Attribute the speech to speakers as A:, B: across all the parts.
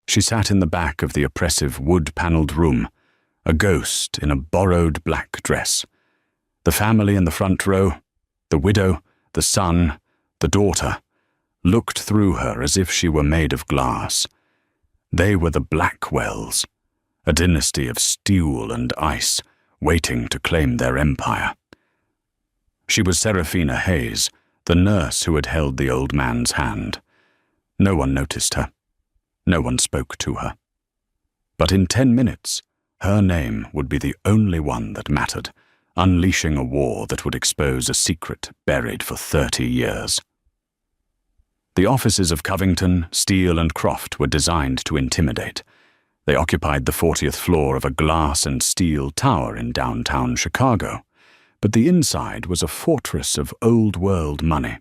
A: She sat in the back of the oppressive wood-panelled room, a ghost in a borrowed black dress. The family in the front row, the widow, the son, the daughter, looked through her as if she were made of glass. They were the Blackwells, a dynasty of steel and ice, waiting to claim their empire. She was Seraphina Hayes, the nurse who had held the old man's hand. No one noticed her. No one spoke to her. But in 10 minutes, her name would be the only one that mattered, unleashing a war that would expose a secret buried for 30 years. The offices of Covington, Steele, and Croft were designed to intimidate. They occupied the 40th floor of a glass and steel tower in downtown Chicago, but the inside was a fortress of old-world money.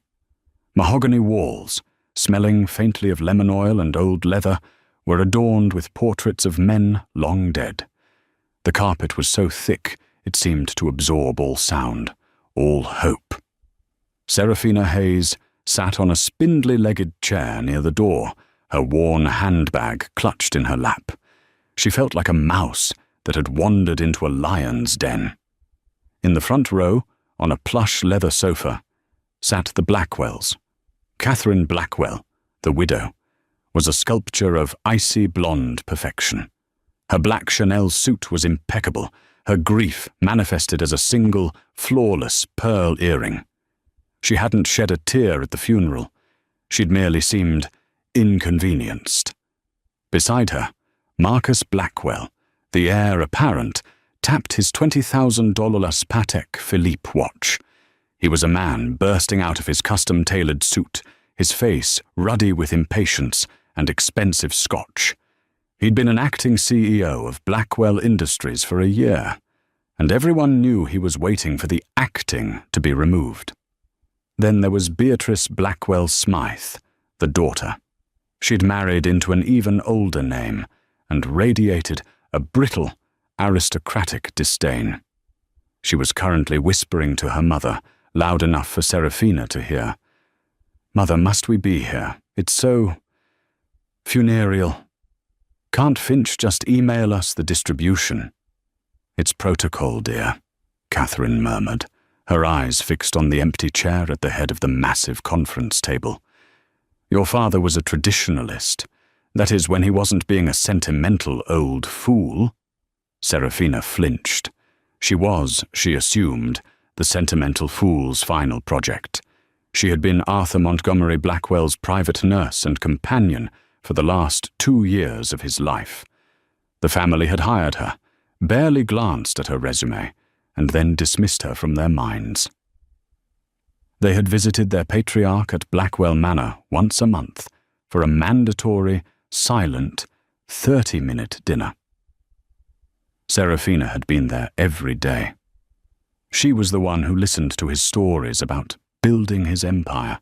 A: Mahogany walls, smelling faintly of lemon oil and old leather, were adorned with portraits of men long dead. The carpet was so thick it seemed to absorb all sound, all hope. Seraphina Hayes sat on a spindly-legged chair near the door, her worn handbag clutched in her lap. She felt like a mouse that had wandered into a lion's den. In the front row, on a plush leather sofa, sat the Blackwells. Catherine Blackwell, the widow, was a sculpture of icy blonde perfection. Her black Chanel suit was impeccable, her grief manifested as a single, flawless pearl earring. She hadn't shed a tear at the funeral. She'd merely seemed inconvenienced. Beside her, Marcus Blackwell, the heir apparent, tapped his $20,000 Patek Philippe watch. He was a man bursting out of his custom-tailored suit, his face ruddy with impatience and expensive scotch. He'd been an acting CEO of Blackwell Industries for a year, and everyone knew he was waiting for the acting to be removed. Then there was Beatrice Blackwell Smythe, the daughter. She'd married into an even older name and radiated a brittle, aristocratic disdain. She was currently whispering to her mother, loud enough for Seraphina to hear. "Mother, must we be here? It's so funereal. Can't Finch just email us the distribution?" "It's protocol, dear," Catherine murmured, her eyes fixed on the empty chair at the head of the massive conference table. "Your father was a traditionalist. That is, when he wasn't being a sentimental old fool." Seraphina flinched. She was, she assumed, the sentimental fool's final project. She had been Arthur Montgomery Blackwell's private nurse and companion for the last 2 years of his life. The family had hired her, barely glanced at her resume, and then dismissed her from their minds. They had visited their patriarch at Blackwell Manor once a month for a mandatory, silent, 30-minute dinner. Seraphina had been there every day. She was the one who listened to his stories about building his empire.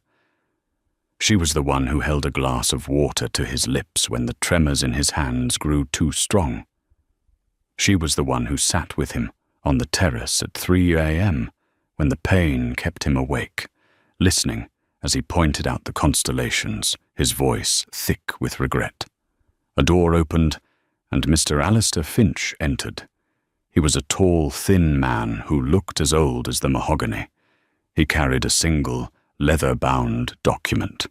A: She was the one who held a glass of water to his lips when the tremors in his hands grew too strong. She was the one who sat with him on the terrace at 3 a.m. when the pain kept him awake, listening as he pointed out the constellations, his voice thick with regret. A door opened, and Mr. Alistair Finch entered. He was a tall, thin man who looked as old as the mahogany. He carried a single, leather-bound document.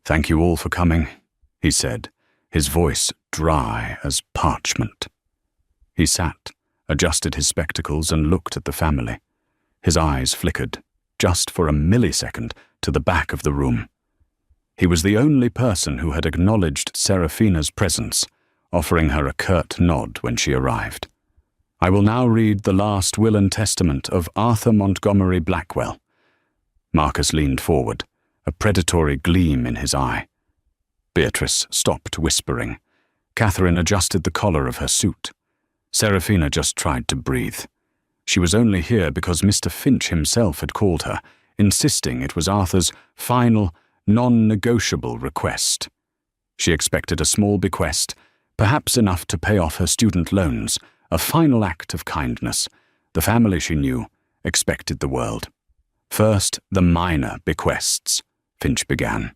A: "Thank you all for coming," he said, his voice dry as parchment. He sat, adjusted his spectacles, and looked at the family. His eyes flickered, just for a millisecond, to the back of the room. He was the only person who had acknowledged Seraphina's presence, offering her a curt nod when she arrived. "I will now read the last will and testament of Arthur Montgomery Blackwell." Marcus leaned forward, a predatory gleam in his eye. Beatrice stopped whispering. Catherine adjusted the collar of her suit. Seraphina just tried to breathe. She was only here because Mr. Finch himself had called her, insisting it was Arthur's final, non-negotiable request. She expected a small bequest, perhaps enough to pay off her student loans, a final act of kindness. The family, she knew, expected the world. "First, the minor bequests," Finch began.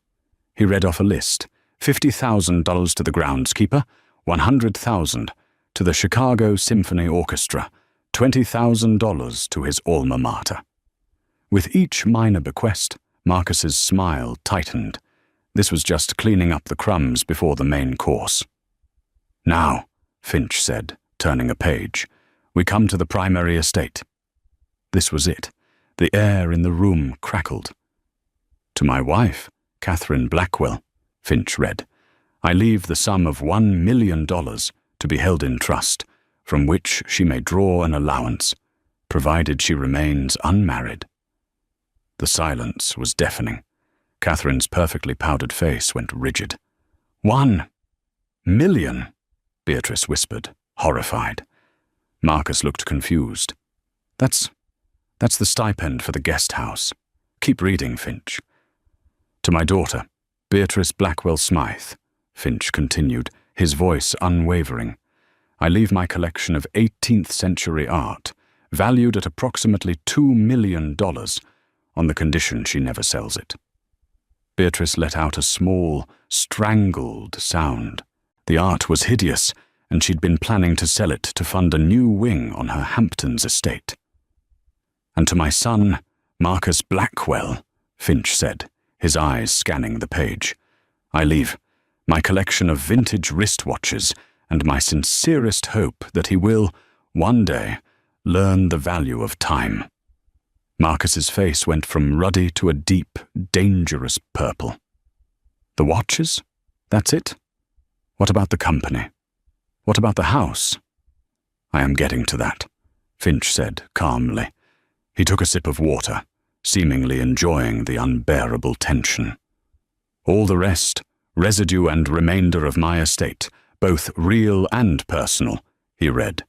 A: He read off a list, $50,000 to the groundskeeper, $100,000 to the Chicago Symphony Orchestra, $20,000 to his alma mater. With each minor bequest, Marcus's smile tightened. This was just cleaning up the crumbs before the main course. "Now," Finch said, turning a page, "we come to the primary estate." This was it. The air in the room crackled. "To my wife, Catherine Blackwell," Finch read, "I leave the sum of $1 million to be held in trust, from which she may draw an allowance, provided she remains unmarried." The silence was deafening. Catherine's perfectly powdered face went rigid. "$1 million?" Beatrice whispered, horrified. Marcus looked confused. That's the stipend for the guest house. Keep reading, Finch." "To my daughter, Beatrice Blackwell Smythe," Finch continued, his voice unwavering, "I leave my collection of 18th century art, valued at approximately $2 million, on the condition she never sells it." Beatrice let out a small, strangled sound. The art was hideous, and she'd been planning to sell it to fund a new wing on her Hamptons estate. "And to my son, Marcus Blackwell," Finch said, his eyes scanning the page, "I leave my collection of vintage wristwatches and my sincerest hope that he will, one day, learn the value of time." Marcus's face went from ruddy to a deep, dangerous purple. "The watches? That's it? What about the company? What about the house?" "I am getting to that," Finch said calmly. He took a sip of water, seemingly enjoying the unbearable tension. "All the rest, residue and remainder of my estate, both real and personal," he read,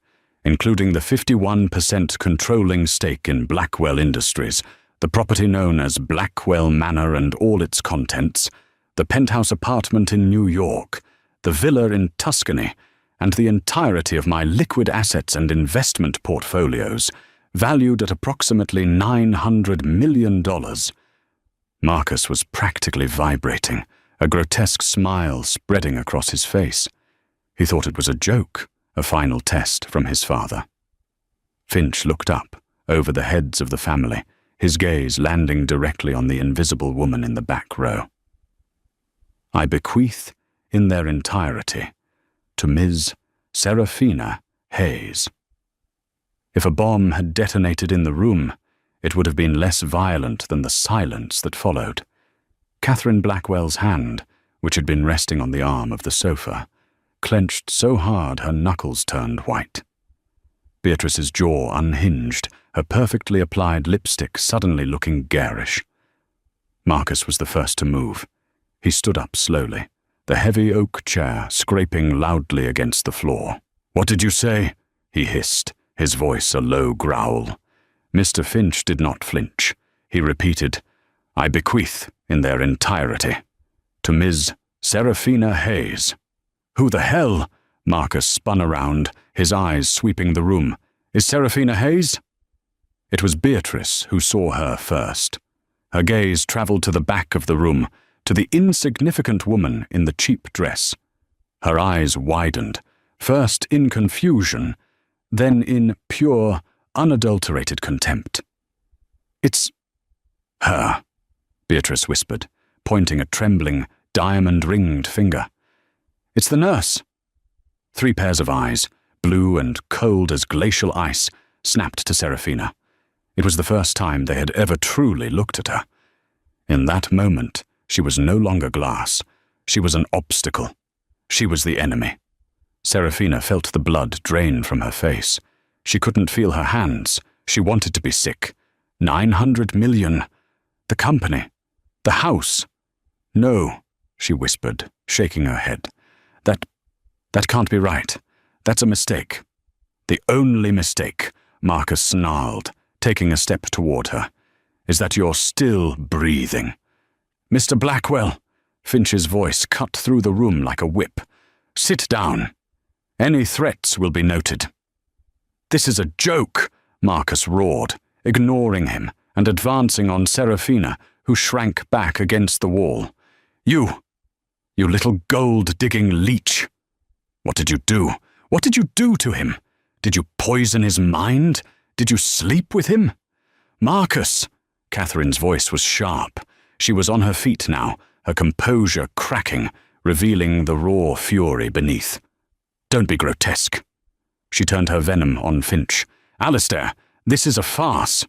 A: "including the 51% controlling stake in Blackwell Industries, the property known as Blackwell Manor and all its contents, the penthouse apartment in New York, the villa in Tuscany, and the entirety of my liquid assets and investment portfolios, valued at approximately $900 million. Marcus was practically vibrating, a grotesque smile spreading across his face. He thought it was a joke, a final test from his father. Finch looked up, over the heads of the family, his gaze landing directly on the invisible woman in the back row. "I bequeath, in their entirety, to Ms. Seraphina Hayes." If a bomb had detonated in the room, it would have been less violent than the silence that followed. Catherine Blackwell's hand, which had been resting on the arm of the sofa, clenched so hard her knuckles turned white. Beatrice's jaw unhinged, her perfectly applied lipstick suddenly looking garish. Marcus was the first to move. He stood up slowly, the heavy oak chair scraping loudly against the floor. "What did you say?" he hissed, his voice a low growl. Mr. Finch did not flinch. He repeated, "I bequeath, in their entirety, to Ms. Seraphina Hayes." "Who the hell?" Marcus spun around, his eyes sweeping the room. "Is Seraphina Hayes?" It was Beatrice who saw her first. Her gaze traveled to the back of the room, to the insignificant woman in the cheap dress. Her eyes widened, first in confusion, then in pure, unadulterated contempt. "It's her," Beatrice whispered, pointing a trembling, diamond-ringed finger. "It's the nurse." 3 pairs of eyes, blue and cold as glacial ice, snapped to Seraphina. It was the first time they had ever truly looked at her. In that moment, she was no longer glass. She was an obstacle. She was the enemy. Seraphina felt the blood drain from her face. She couldn't feel her hands. She wanted to be sick. 900 million. The company. The house. "No," she whispered, shaking her head. That can't be right. That's a mistake." "The only mistake," Marcus snarled, taking a step toward her, "is that you're still breathing." "Mr. Blackwell," Finch's voice cut through the room like a whip. "Sit down. Any threats will be noted." "This is a joke," Marcus roared, ignoring him and advancing on Seraphina, who shrank back against the wall. You You little gold-digging leech! What did you do? What did you do to him? Did you poison his mind? Did you sleep with him? Marcus! Catherine's voice was sharp. She was on her feet now, her composure cracking, revealing the raw fury beneath. Don't be grotesque. She turned her venom on Finch. Alistair, this is a farce.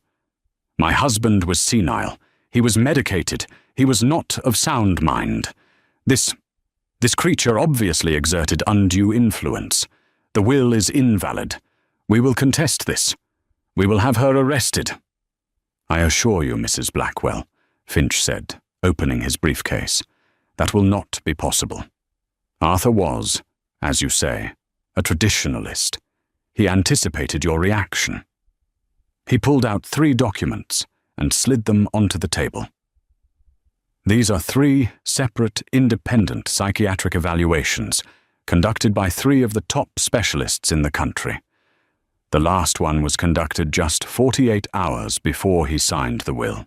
A: My husband was senile. He was medicated. He was not of sound mind. This creature obviously exerted undue influence. The will is invalid. We will contest this. We will have her arrested. I assure you, Mrs. Blackwell, Finch said, opening his briefcase, that will not be possible. Arthur was, as you say, a traditionalist. He anticipated your reaction. He pulled out 3 documents and slid them onto the table. These are 3 separate, independent psychiatric evaluations conducted by 3 of the top specialists in the country. The last one was conducted just 48 hours before he signed the will.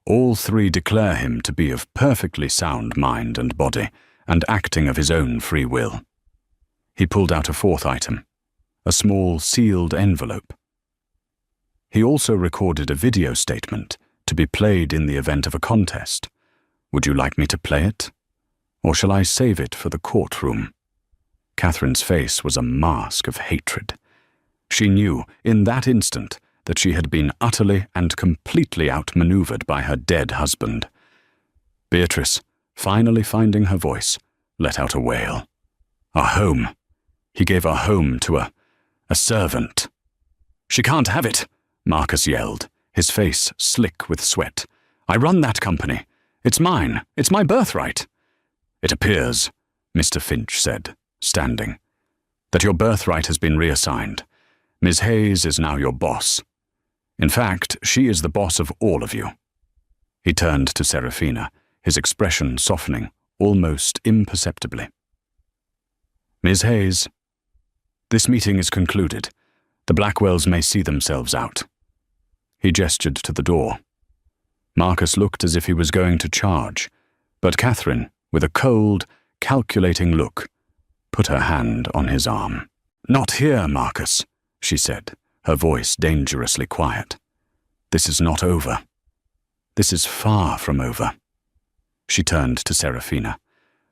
A: All 3 declare him to be of perfectly sound mind and body, and acting of his own free will. He pulled out a 4th item, a small sealed envelope. He also recorded a video statement to be played in the event of a contest. Would you like me to play it? Or shall I save it for the courtroom? Catherine's face was a mask of hatred. She knew, in that instant, that she had been utterly and completely outmaneuvered by her dead husband. Beatrice, finally finding her voice, let out a wail. A home. He gave a home to a servant. She can't have it, Marcus yelled, his face slick with sweat. I run that company. It's mine. It's my birthright. It appears, Mr. Finch said, standing, that your birthright has been reassigned. Miss Hayes is now your boss. In fact, she is the boss of all of you. He turned to Serafina, his expression softening, almost imperceptibly. Miss Hayes, this meeting is concluded. The Blackwells may see themselves out. He gestured to the door. Marcus looked as if he was going to charge, but Catherine, with a cold, calculating look, put her hand on his arm. Not here, Marcus, she said, her voice dangerously quiet. This is not over. This is far from over. She turned to Serafina.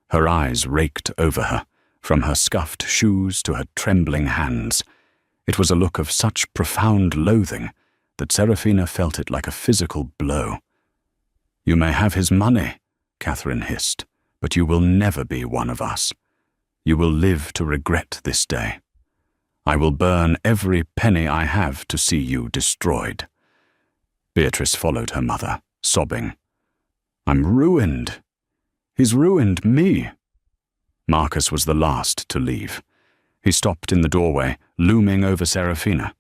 A: Her eyes raked over her, from her scuffed shoes to her trembling hands. It was a look of such profound loathing that Serafina felt it like a physical blow. You may have his money, Catherine hissed, but you will never be one of us. You will live to regret this day. I will burn every penny I have to see you destroyed. Beatrice followed her mother, sobbing. I'm ruined. He's ruined me. Marcus was the last to leave. He stopped in the doorway, looming over Serafina.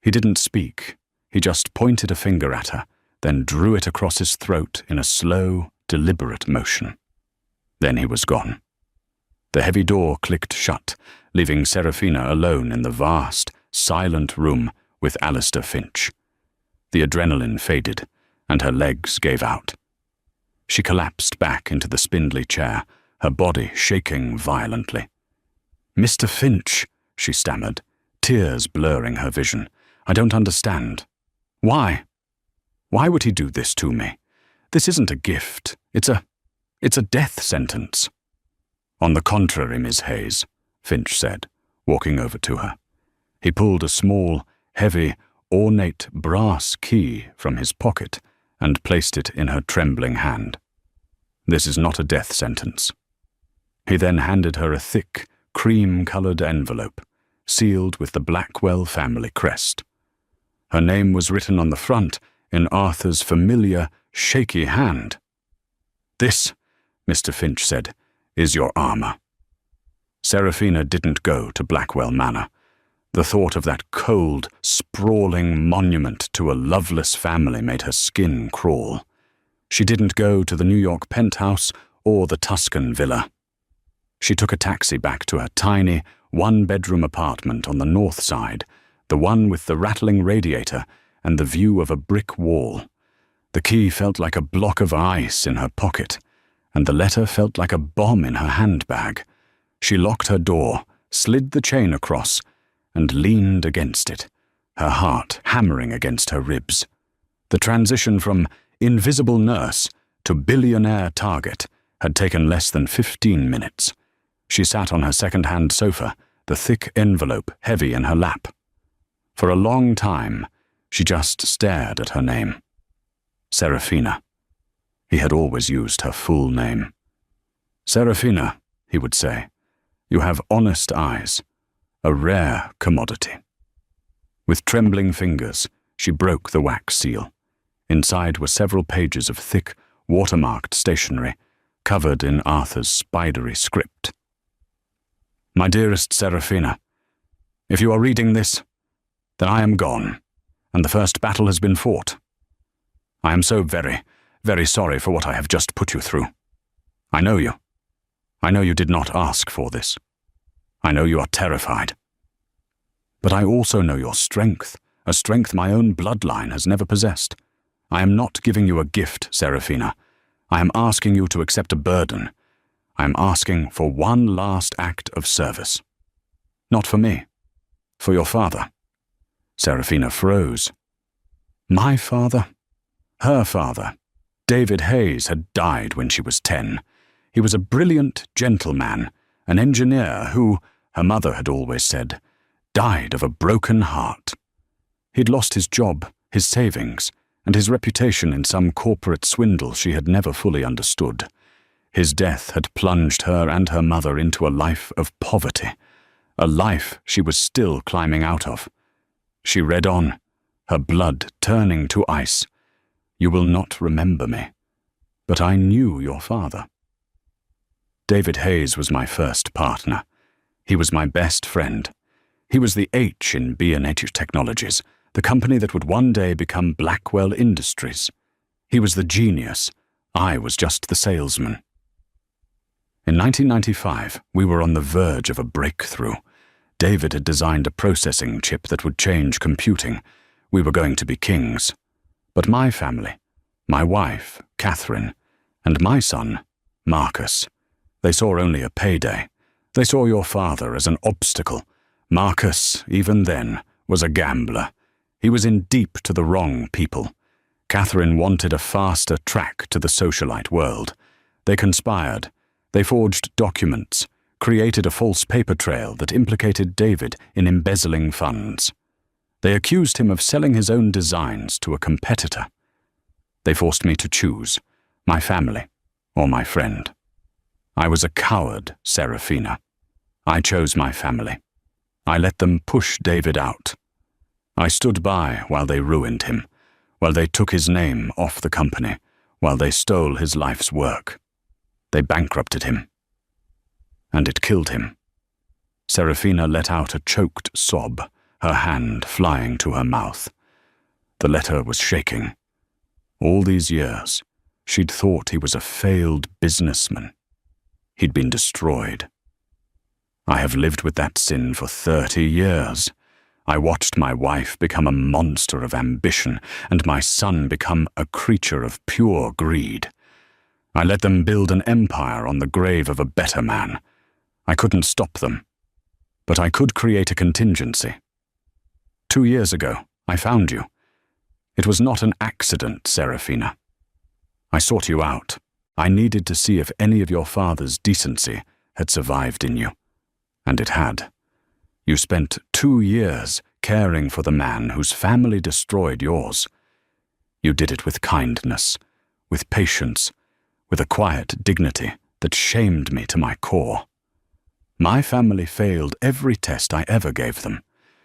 A: He didn't speak. He just pointed a finger at her, then drew it across his throat in a slow, deliberate motion. Then he was gone. The heavy door clicked shut, leaving Serafina alone in the vast, silent room with Alistair Finch. The adrenaline faded, and her legs gave out. She collapsed back into the spindly chair, her body shaking violently. Mr. Finch, she stammered, tears blurring her vision. I don't understand. Why? Why would he do this to me? This isn't a gift. It's a death sentence. On the contrary, Miss Hayes, Finch said, walking over to her. He pulled a small, heavy, ornate brass key from his pocket and placed it in her trembling hand. This is not a death sentence. He then handed her a thick, cream-colored envelope, sealed with the Blackwell family crest. Her name was written on the front in Arthur's familiar, shaky hand. This, Mr. Finch said, is your armor. Serafina didn't go to Blackwell Manor. The thought of that cold, sprawling monument to a loveless family made her skin crawl. She didn't go to the New York penthouse or the Tuscan villa. She took a taxi back to her tiny, one-bedroom apartment on the north side, the one with the rattling radiator and the view of a brick wall. The key felt like a block of ice in her pocket, and the letter felt like a bomb in her handbag. She locked her door, slid the chain across, and leaned against it, her heart hammering against her ribs. The transition from invisible nurse to billionaire target had taken less than 15 minutes. She sat on her second-hand sofa, the thick envelope heavy in her lap. For a long time, she just stared at her name. Serafina. He had always used her full name. "Serafina," he would say, "you have honest eyes, a rare commodity." With trembling fingers, she broke the wax seal. Inside were several pages of thick, watermarked stationery, covered in Arthur's spidery script. "My dearest Serafina, if you are reading this, then I am gone, and the first battle has been fought. I am so very, very sorry for what I have just put you through. I know you. I know you did not ask for this. I know you are terrified. But I also know your strength, a strength my own bloodline has never possessed. I am not giving you a gift, Serafina. I am asking you to accept a burden. I am asking for one last act of service. Not for me, for your father." Serafina froze. My father? Her father. David Hayes had died when she was 10. He was a brilliant gentleman, an engineer who, her mother had always said, died of a broken heart. He'd lost his job, his savings, and his reputation in some corporate swindle she had never fully understood. His death had plunged her and her mother into a life of poverty, a life she was still climbing out of. She read on, her blood turning to ice. "You will not remember me, but I knew your father." David Hayes was my first partner. He was my best friend. He was the H in B&H Technologies, the company that would one day become Blackwell Industries. He was the genius. I was just the salesman. In 1995, we were on the verge of a breakthrough. David had designed a processing chip that would change computing. We were going to be kings. But my family, my wife, Catherine, and my son, Marcus, they saw only a payday. They saw your father as an obstacle. Marcus, even then, was a gambler. He was in deep to the wrong people. Catherine wanted a faster track to the socialite world. They conspired. They forged documents, created a false paper trail that implicated David in embezzling funds. They accused him of selling his own designs to a competitor. They forced me to choose, my family or my friend. I was a coward, Serafina. I chose my family. I let them push David out. I stood by while they ruined him, while they took his name off the company, while they stole his life's work. They bankrupted him. And it killed him. Serafina let out a choked sob, her hand flying to her mouth. The letter was shaking. All these years, she'd thought he was a failed businessman. He'd been destroyed. I have lived with that sin for 30 years. I watched my wife become a monster of ambition and my son become a creature of pure greed. I let them build an empire on the grave of a better man. I couldn't stop them, but I could create a contingency. 2 years ago, I found you. It was not an accident, Serafina. I sought you out. I needed to see if any of your father's decency had survived in you. And it had. You spent 2 years caring for the man whose family destroyed yours. You did it with kindness, with patience, with a quiet dignity that shamed me to my core. My family failed every test I ever gave them.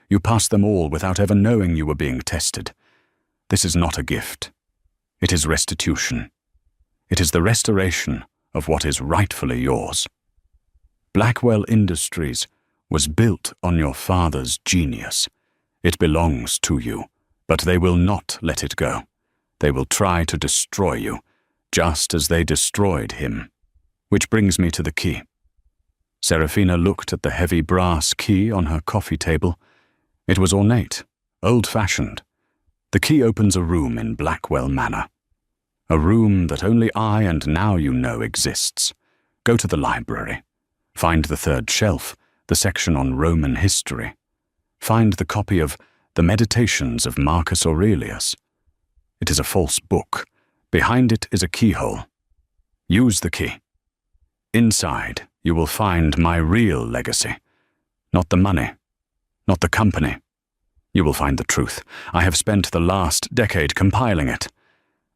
A: You passed them all without ever knowing you were being tested. This is not a gift. It is restitution. It is the restoration of what is rightfully yours. Blackwell Industries was built on your father's genius. It belongs to you, but they will not let it go. They will try to destroy you, just as they destroyed him. Which brings me to the key. Serafina looked at the heavy brass key on her coffee table. It was ornate, old-fashioned. The key opens a room in Blackwell Manor. A room that only I and now you know exists. Go to the library. Find the third shelf, the section on Roman history. Find the copy of The Meditations of Marcus Aurelius. It is a false book. Behind it is a keyhole. Use the key. Inside, you will find my real legacy. Not the money. Not the company. You will find the truth. I have spent the last decade compiling it.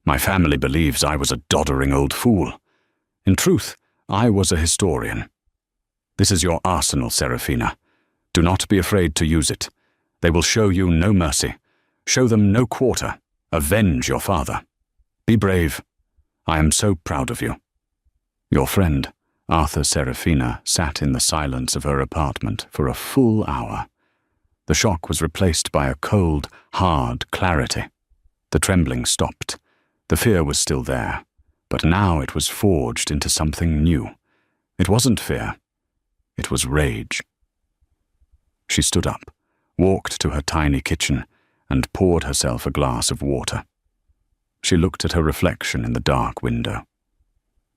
A: My family believes I was a doddering old fool. In truth, I was a historian. This is your arsenal, Serafina. Do not be afraid to use it. They will show you no mercy. Show them no quarter. Avenge your father. Be brave. I am so proud of you. Your friend, Arthur. Serafina sat in the silence of her apartment for a full hour. The shock was replaced by a cold, hard clarity. The trembling stopped. The fear was still there, but now it was forged into something new. It wasn't fear. It was rage. She stood up, walked to her tiny kitchen, and poured herself a glass of water. She looked at her reflection in the dark window.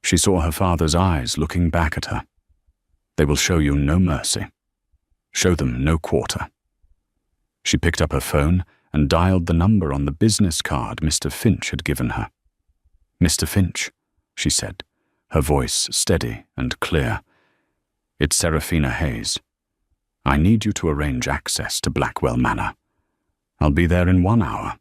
A: She saw her father's eyes looking back at her. They will show you no mercy. Show them no quarter. She picked up her phone and dialed the number on the business card Mr. Finch had given her. "Mr. Finch," she said, her voice steady and clear. "It's Serafina Hayes. I need you to arrange access to Blackwell Manor. I'll be there in 1 hour."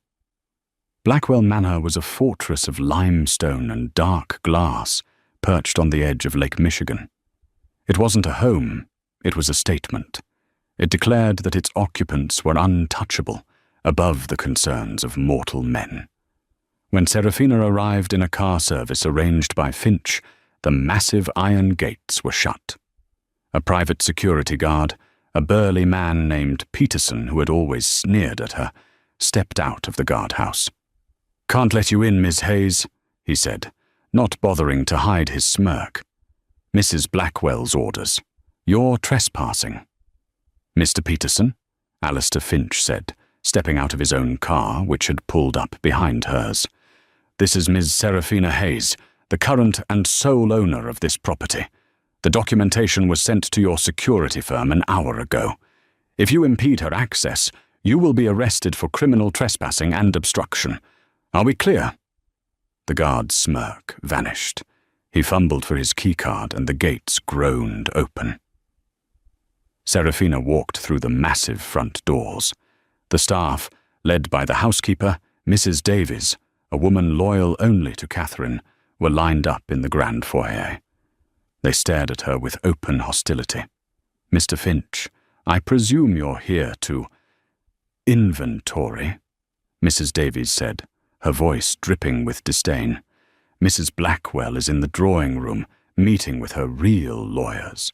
A: Blackwell Manor was a fortress of limestone and dark glass perched on the edge of Lake Michigan. It wasn't a home, it was a statement. It declared that its occupants were untouchable, above the concerns of mortal men. When Serafina arrived in a car service arranged by Finch, the massive iron gates were shut. A private security guard, a burly man named Peterson who had always sneered at her, stepped out of the guardhouse. "Can't let you in, Miss Hayes," he said, not bothering to hide his smirk. "Mrs. Blackwell's orders. You're trespassing." "Mr. Peterson?" Alistair Finch said, stepping out of his own car, which had pulled up behind hers. "This is Ms. Serafina Hayes, the current and sole owner of this property. The documentation was sent to your security firm an hour ago. If you impede her access, you will be arrested for criminal trespassing and obstruction. Are we clear?" The guard's smirk vanished. He fumbled for his keycard and the gates groaned open. Serafina walked through the massive front doors. The staff, led by the housekeeper, Mrs. Davies, a woman loyal only to Catherine, were lined up in the grand foyer. They stared at her with open hostility. "Mr. Finch, I presume you're here to—" "Inventory," Mrs. Davies said, her voice dripping with disdain. "Mrs. Blackwell is in the drawing room, meeting with her real lawyers."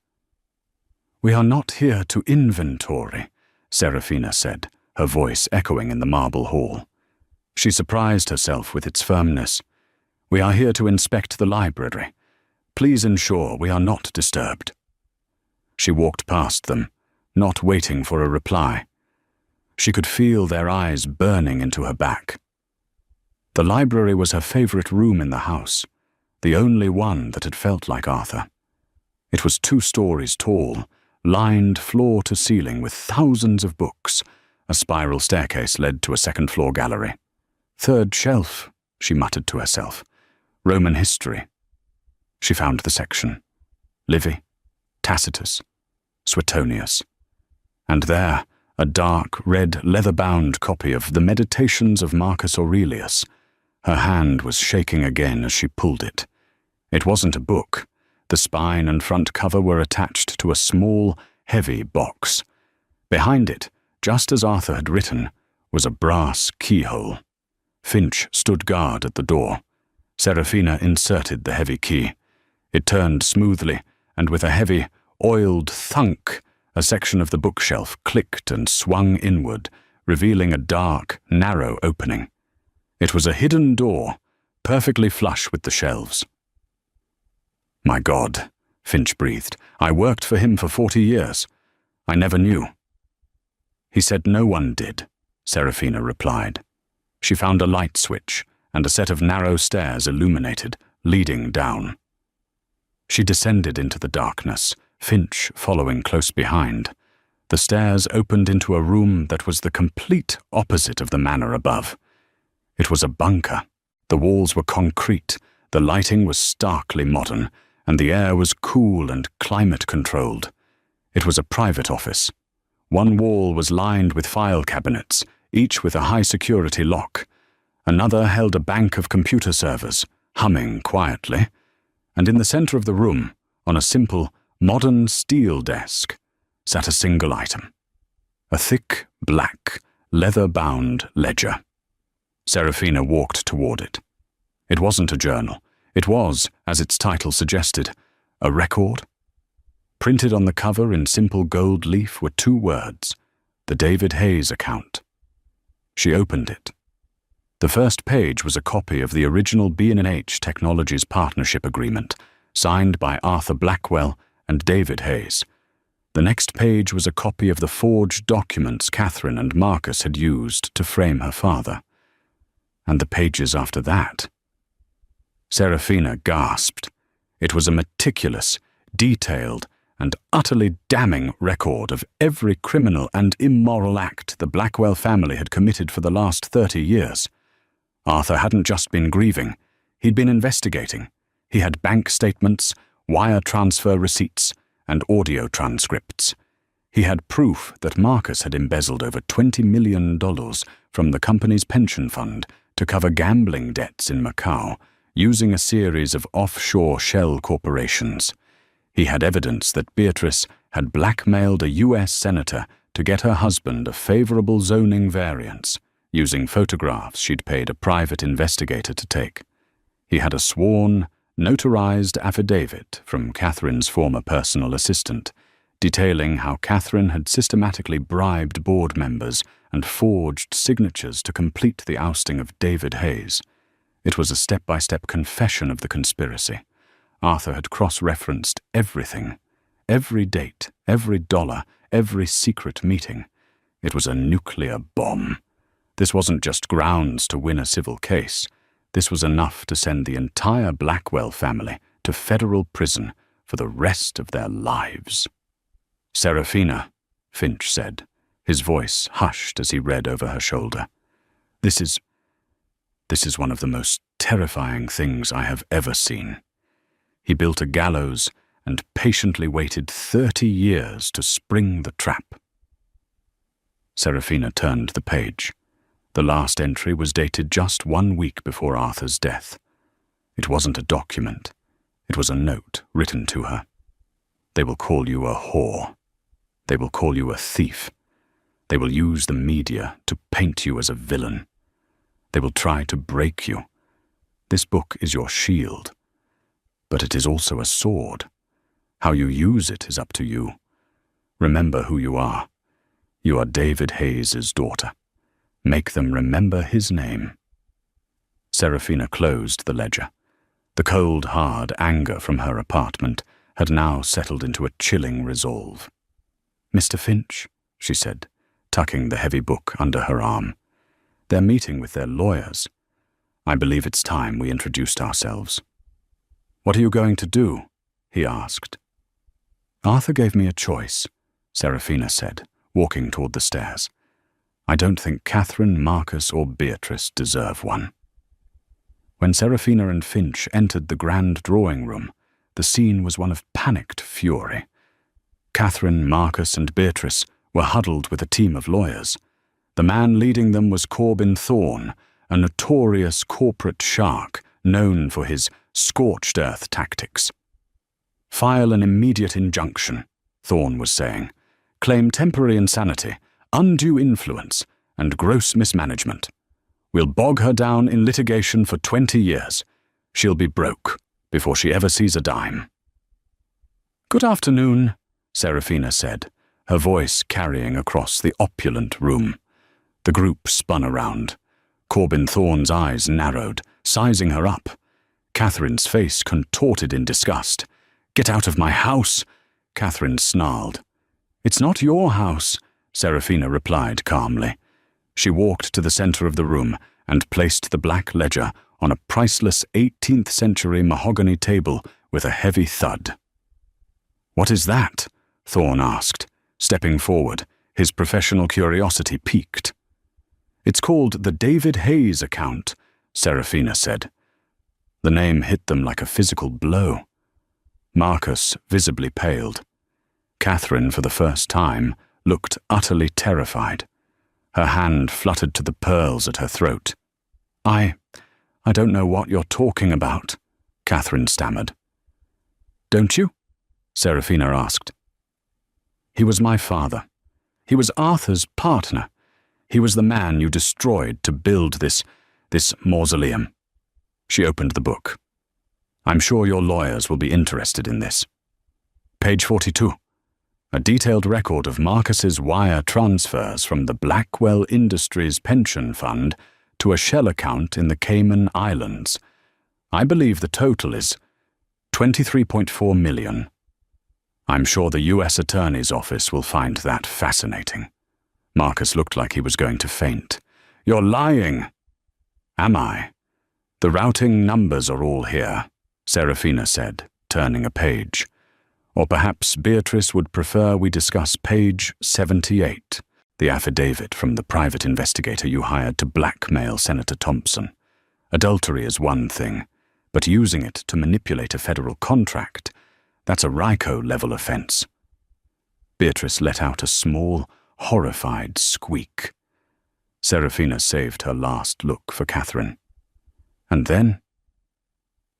A: "We are not here to inventory," Serafina said, her voice echoing in the marble hall. She surprised herself with its firmness. "We are here to inspect the library. Please ensure we are not disturbed." She walked past them, not waiting for a reply. She could feel their eyes burning into her back. The library was her favorite room in the house, the only one that had felt like Arthur. It was 2 stories tall, lined floor to ceiling with thousands of books. A spiral staircase led to a second-floor gallery. "Third shelf," she muttered to herself. "Roman history." She found the section. Livy, Tacitus, Suetonius. And there, a dark, red, leather-bound copy of The Meditations of Marcus Aurelius. Her hand was shaking again as she pulled it. It wasn't a book. The spine and front cover were attached to a small, heavy box. Behind it, just as Arthur had written, was a brass keyhole. Finch stood guard at the door. Serafina inserted the heavy key. It turned smoothly, and with a heavy, oiled thunk, a section of the bookshelf clicked and swung inward, revealing a dark, narrow opening. It was a hidden door, perfectly flush with the shelves. "My God," Finch breathed. "I worked for him for 40 years. I never knew." "He said no one did," Serafina replied. She found a light switch and a set of narrow stairs illuminated, leading down. She descended into the darkness, Finch following close behind. The stairs opened into a room that was the complete opposite of the manor above. It was a bunker. The walls were concrete, the lighting was starkly modern, and the air was cool and climate-controlled. It was a private office. One wall was lined with file cabinets, each with a high-security lock. Another held a bank of computer servers, humming quietly. And in the center of the room, on a simple, modern steel desk, sat a single item. A thick, black, leather-bound ledger. Serafina walked toward it. It wasn't a journal. It was, as its title suggested, a record. Printed on the cover in simple gold leaf were 2 words, the David Hayes account. She opened it. The first page was a copy of the original B&H Technologies Partnership Agreement, signed by Arthur Blackwell and David Hayes. The next page was a copy of the forged documents Catherine and Marcus had used to frame her father. And the pages after that. Serafina gasped. It was a meticulous, detailed, and utterly damning record of every criminal and immoral act the Blackwell family had committed for the last 30 years. Arthur hadn't just been grieving, he'd been investigating. He had bank statements, wire transfer receipts, and audio transcripts. He had proof that Marcus had embezzled over $20 million from the company's pension fund to cover gambling debts in Macau, using a series of offshore shell corporations. He had evidence that Beatrice had blackmailed a U.S. senator to get her husband a favorable zoning variance, using photographs she'd paid a private investigator to take. He had a sworn, notarized affidavit from Catherine's former personal assistant, detailing how Catherine had systematically bribed board members and forged signatures to complete the ousting of David Hayes. It was a step-by-step confession of the conspiracy. Arthur had cross-referenced everything, every date, every dollar, every secret meeting. It was a nuclear bomb. This wasn't just grounds to win a civil case. This was enough to send the entire Blackwell family to federal prison for the rest of their lives. "Serafina," Finch said, his voice hushed as he read over her shoulder. This is one of the most terrifying things I have ever seen. He built a gallows and patiently waited 30 years to spring the trap." Serafina turned the page. The last entry was dated just 1 week before Arthur's death. It wasn't a document. It was a note written to her. "They will call you a whore. They will call you a thief. They will use the media to paint you as a villain. They will try to break you. This book is your shield. But it is also a sword. How you use it is up to you. Remember who you are. You are David Hayes' daughter. Make them remember his name." Serafina closed the ledger. The cold, hard anger from her apartment had now settled into a chilling resolve. "Mr. Finch," she said, tucking the heavy book under her arm. "They're meeting with their lawyers. I believe it's time we introduced ourselves." "What are you going to do?" he asked. "Arthur gave me a choice," Serafina said, walking toward the stairs. "I don't think Catherine, Marcus, or Beatrice deserve one." When Serafina and Finch entered the grand drawing room, the scene was one of panicked fury. Catherine, Marcus, and Beatrice were huddled with a team of lawyers. The man leading them was Corbin Thorne, a notorious corporate shark known for his scorched earth tactics. "File an immediate injunction," Thorne was saying. "Claim temporary insanity, undue influence, and gross mismanagement. We'll bog her down in litigation for 20 years. She'll be broke before she ever sees a dime." "Good afternoon," Serafina said, her voice carrying across the opulent room. The group spun around. Corbin Thorne's eyes narrowed, sizing her up. Catherine's face contorted in disgust. "Get out of my house," Catherine snarled. "It's not your house," Serafina replied calmly. She walked to the center of the room and placed the black ledger on a priceless 18th-century mahogany table with a heavy thud. "What is that?" Thorne asked, stepping forward, his professional curiosity piqued. "It's called the David Hayes account," Serafina said. The name hit them like a physical blow. Marcus visibly paled. Catherine, for the first time, looked utterly terrified. Her hand fluttered to the pearls at her throat. I don't know what you're talking about," Catherine stammered. "Don't you?" Serafina asked. "He was my father. He was Arthur's partner. He was the man you destroyed to build this mausoleum." She opened the book. "I'm sure your lawyers will be interested in this." Page 42. A detailed record of Marcus's wire transfers from the Blackwell Industries pension fund to a shell account in the Cayman Islands. I believe the total is $23.4 million. I'm sure the U.S. Attorney's Office will find that fascinating. Marcus looked like he was going to faint. "You're lying." "Am I?" "The routing numbers are all here," Serafina said, turning a page. "Or perhaps Beatrice would prefer we discuss page 78, the affidavit from the private investigator you hired to blackmail Senator Thompson. Adultery is one thing, but using it to manipulate a federal contract, that's a RICO-level offense." Beatrice let out a small, horrified squeak. Serafina saved her last look for Catherine. And then,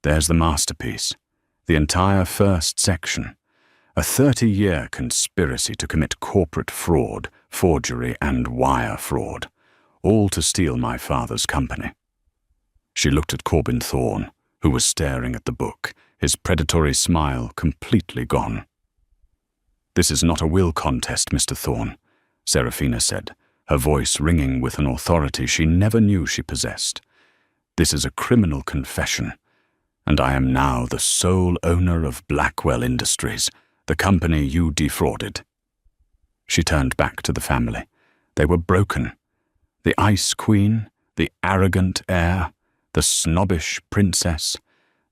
A: there's the masterpiece, the entire first section. A 30-year conspiracy to commit corporate fraud, forgery, and wire fraud, all to steal my father's company. She looked at Corbin Thorne, who was staring at the book, his predatory smile completely gone. "This is not a will contest, Mr. Thorne," Serafina said, her voice ringing with an authority she never knew she possessed. "This is a criminal confession, and I am now the sole owner of Blackwell Industries, the company you defrauded." She turned back to the family. They were broken. The Ice Queen, the arrogant heir, the snobbish princess,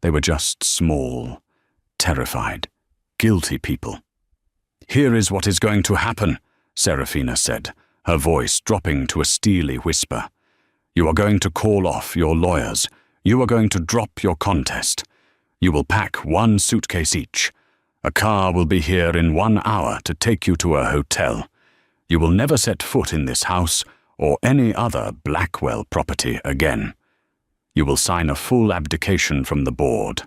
A: they were just small, terrified, guilty people. "Here is what is going to happen," Serafina said, her voice dropping to a steely whisper. "You are going to call off your lawyers. You are going to drop your contest. You will pack one suitcase each. A car will be here in 1 hour to take you to a hotel. You will never set foot in this house or any other Blackwell property again. You will sign a full abdication from the board.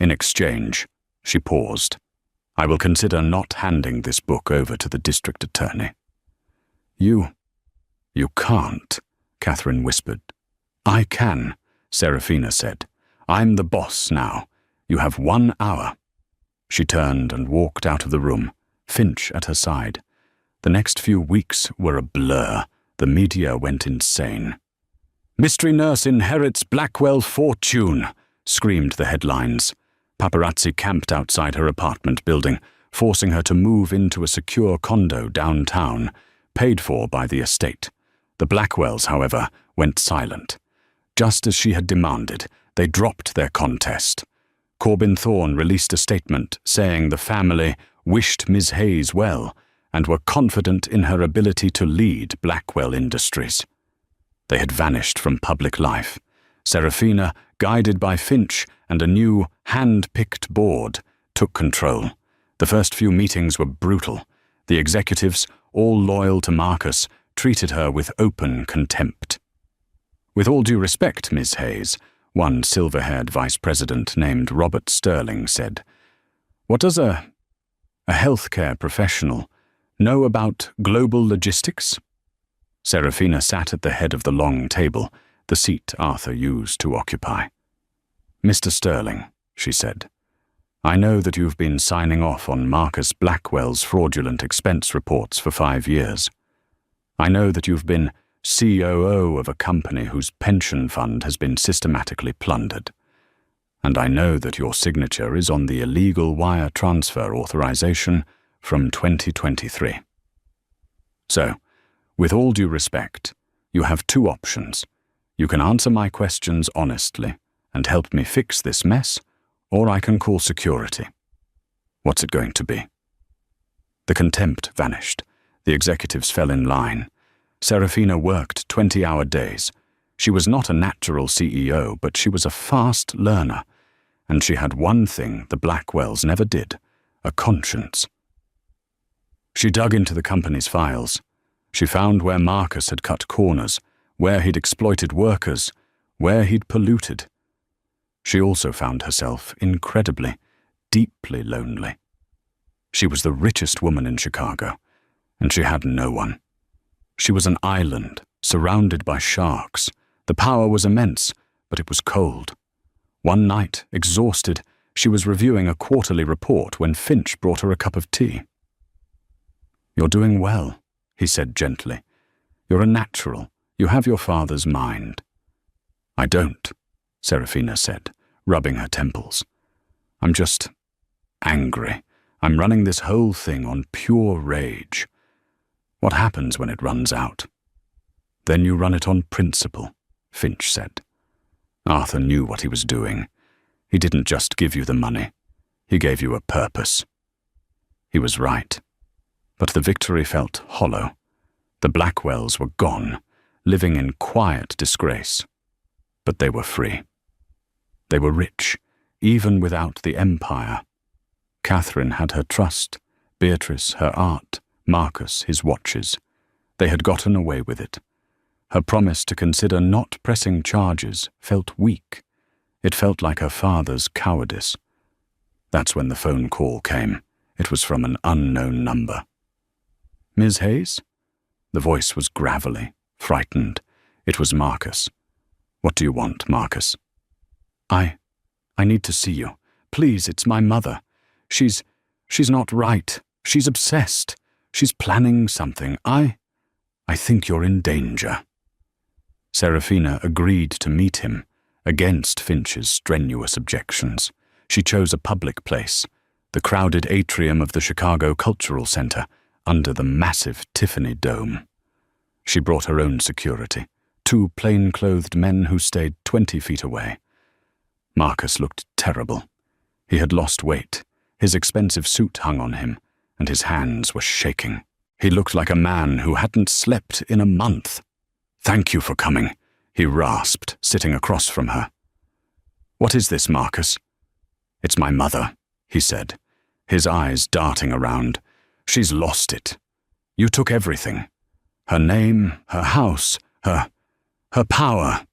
A: In exchange," she paused, "I will consider not handing this book over to the district attorney." You can't," Catherine whispered. "I can," Serafina said. "I'm the boss now. You have 1 hour." She turned and walked out of the room, Finch at her side. The next few weeks were a blur. The media went insane. "Mystery nurse inherits Blackwell fortune," screamed the headlines. Paparazzi camped outside her apartment building, forcing her to move into a secure condo downtown, paid for by the estate. The Blackwells, however, went silent. Just as she had demanded, they dropped their contest. Corbin Thorne released a statement saying the family wished Ms. Hayes well and were confident in her ability to lead Blackwell Industries. They had vanished from public life. Serafina, guided by Finch and a new, hand-picked board, took control. The first few meetings were brutal. The executives, all loyal to Marcus, treated her with open contempt. "With all due respect, Ms. Hayes," one silver-haired vice president named Robert Sterling said, "what does a healthcare professional know about global logistics?" Serafina sat at the head of the long table, the seat Arthur used to occupy. "Mr. Sterling," she said, "I know that you've been signing off on Marcus Blackwell's fraudulent expense reports for 5 years. I know that you've been COO of a company whose pension fund has been systematically plundered. And I know that your signature is on the illegal wire transfer authorization from 2023. So, with all due respect, you have 2 options. You can answer my questions honestly and help me fix this mess, or I can call security. What's it going to be?" The contempt vanished. The executives fell in line. Serafina worked 20-hour days. She was not a natural CEO, but she was a fast learner, and she had one thing the Blackwells never did: a conscience. She dug into the company's files. She found where Marcus had cut corners, where he'd exploited workers, where he'd polluted. She also found herself incredibly, deeply lonely. She was the richest woman in Chicago, and she had no one. She was an island, surrounded by sharks. The power was immense, but it was cold. One night, exhausted, she was reviewing a quarterly report when Finch brought her a cup of tea. "You're doing well," he said gently. "You're a natural. You have your father's mind." "I don't," Serafina said, rubbing her temples. "I'm just angry. I'm running this whole thing on pure rage. What happens when it runs out?" "Then you run it on principle," Finch said. Arthur knew what he was doing. He didn't just give you the money. He gave you a purpose. He was right. But the victory felt hollow. The Blackwells were gone, living in quiet disgrace. But they were free. They were rich, even without the empire. Catherine had her trust, Beatrice her art, Marcus his watches. They had gotten away with it. Her promise to consider not pressing charges felt weak. It felt like her father's cowardice. That's when the phone call came. It was from an unknown number. "Ms. Hayes?" The voice was gravelly, frightened. It was Marcus. "What do you want, Marcus?" I need to see you. Please, it's my mother. She's not right. She's obsessed. She's planning something. I think you're in danger." Serafina agreed to meet him, against Finch's strenuous objections. She chose a public place, the crowded atrium of the Chicago Cultural Center, under the massive Tiffany dome. She brought her own security, 2 plain-clothed men who stayed 20 feet away. Marcus looked terrible. He had lost weight. His expensive suit hung on him, and his hands were shaking. He looked like a man who hadn't slept in a month. "Thank you for coming," he rasped, sitting across from her. "What is this, Marcus?" "It's my mother," he said, his eyes darting around. "She's lost it. You took everything. Her name, her house, her power.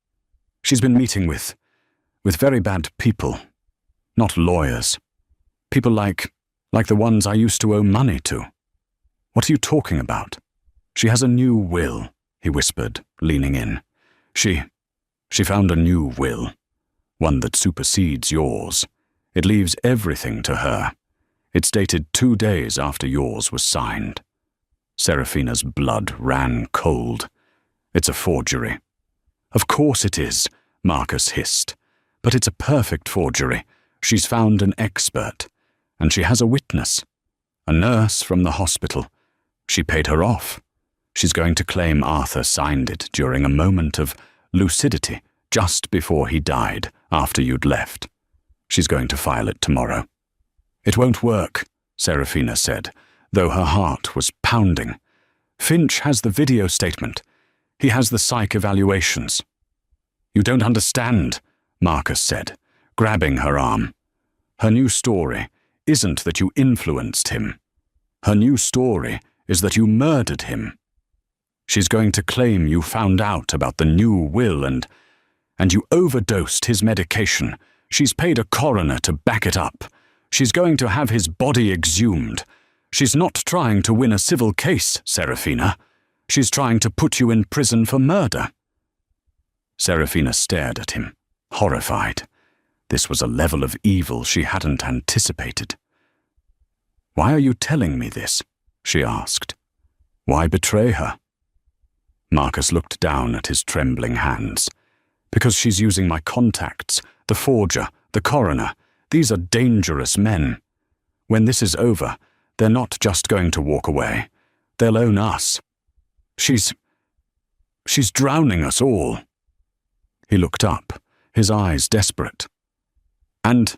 A: She's been meeting with very bad people. Not lawyers. People like the ones I used to owe money to. What are you talking about?" "She has a new will," he whispered, leaning in. She found a new will, one that supersedes yours. It leaves everything to her. It's dated 2 days after yours was signed." Serafina's blood ran cold. "It's a forgery." "Of course it is," Marcus hissed. "But it's a perfect forgery. She's found an expert, and she has a witness. A nurse from the hospital. She paid her off. She's going to claim Arthur signed it during a moment of lucidity just before he died, after you'd left. She's going to file it tomorrow." "It won't work," Serafina said, though her heart was pounding. "Finch has the video statement. He has the psych evaluations." "You don't understand," Marcus said, grabbing her arm. "Her new story isn't that you influenced him. Her new story is that you murdered him. She's going to claim you found out about the new will and you overdosed his medication. She's paid a coroner to back it up. She's going to have his body exhumed. She's not trying to win a civil case, Serafina. She's trying to put you in prison for murder." Serafina stared at him, horrified. This was a level of evil she hadn't anticipated. "Why are you telling me this?" she asked. "Why betray her?" Marcus looked down at his trembling hands. "Because she's using my contacts, the forger, the coroner. These are dangerous men. When this is over, they're not just going to walk away. They'll own us. She's drowning us all." He looked up, his eyes desperate. And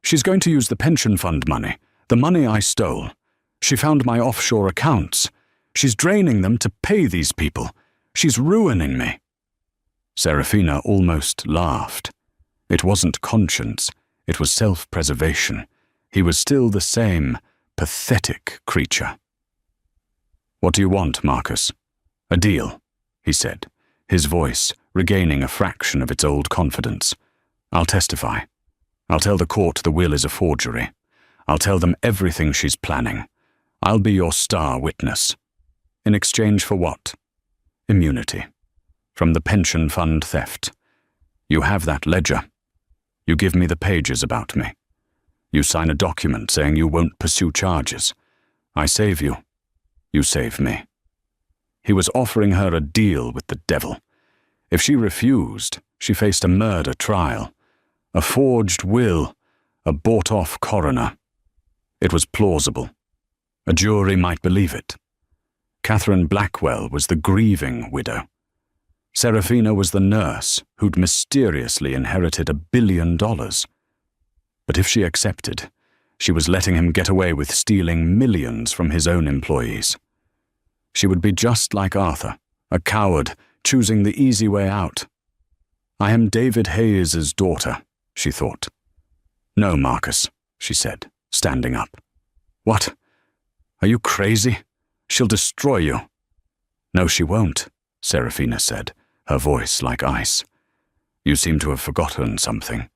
A: she's going to use the pension fund money, the money I stole. She found my offshore accounts. She's draining them to pay these people. She's ruining me. Serafina almost laughed. It wasn't conscience, it was self-preservation. He was still the same pathetic creature. "What do you want, Marcus?" "A deal," he said, his voice regaining a fraction of its old confidence. "I'll testify. I'll tell the court the will is a forgery. I'll tell them everything she's planning. I'll be your star witness. In exchange for what? Immunity. From the pension fund theft. You have that ledger. You give me the pages about me. You sign a document saying you won't pursue charges. I save you. You save me." He was offering her a deal with the devil. If she refused, she faced a murder trial, a forged will, a bought-off coroner. It was plausible. A jury might believe it. Catherine Blackwell was the grieving widow. Serafina was the nurse who'd mysteriously inherited $1 billion. But if she accepted, she was letting him get away with stealing millions from his own employees. She would be just like Arthur, a coward choosing the easy way out. "I am David Hayes's daughter," she thought. "No, Marcus," she said, standing up. "What? Are you crazy? She'll destroy you." "No, she won't," Serafina said, her voice like ice. "You seem to have forgotten something.